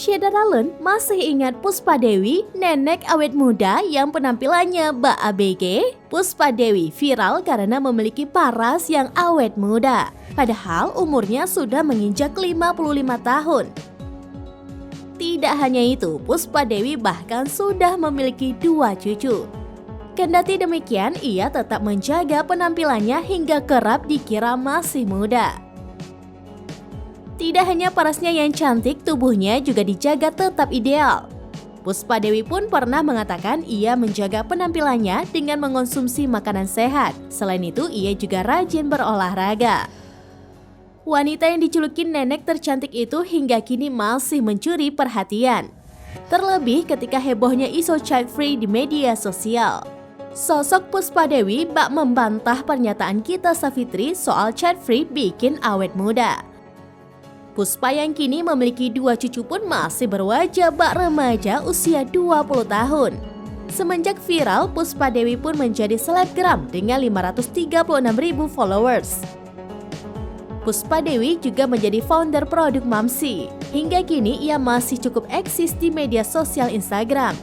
Syeda Ralen masih ingat Puspa Dewi, nenek awet muda yang penampilannya bak ABG? Puspa Dewi viral karena memiliki paras yang awet muda. Padahal umurnya sudah menginjak 55 tahun. Tidak hanya itu, Puspa Dewi bahkan sudah memiliki 2 cucu. Kendati demikian, ia tetap menjaga penampilannya hingga kerap dikira masih muda. Tidak hanya parasnya yang cantik, tubuhnya juga dijaga tetap ideal. Puspa Dewi pun pernah mengatakan ia menjaga penampilannya dengan mengonsumsi makanan sehat. Selain itu, ia juga rajin berolahraga. Wanita yang dijuluki nenek tercantik itu hingga kini masih mencuri perhatian. Terlebih ketika hebohnya isu child free di media sosial. Sosok Puspa Dewi bak membantah pernyataan Gita Savitri soal child free bikin awet muda. Puspa yang kini memiliki 2 cucu pun masih berwajah bak remaja usia 20 tahun. Semenjak viral, Puspa Dewi pun menjadi selebgram dengan 536.000 followers. Puspa Dewi juga menjadi founder produk Mamsi. Hingga kini ia masih cukup eksis di media sosial Instagram.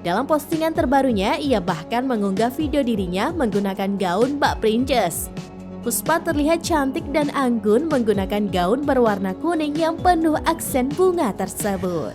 Dalam postingan terbarunya, ia bahkan mengunggah video dirinya menggunakan gaun bak princess. Puspa terlihat cantik dan anggun menggunakan gaun berwarna kuning yang penuh aksen bunga tersebut.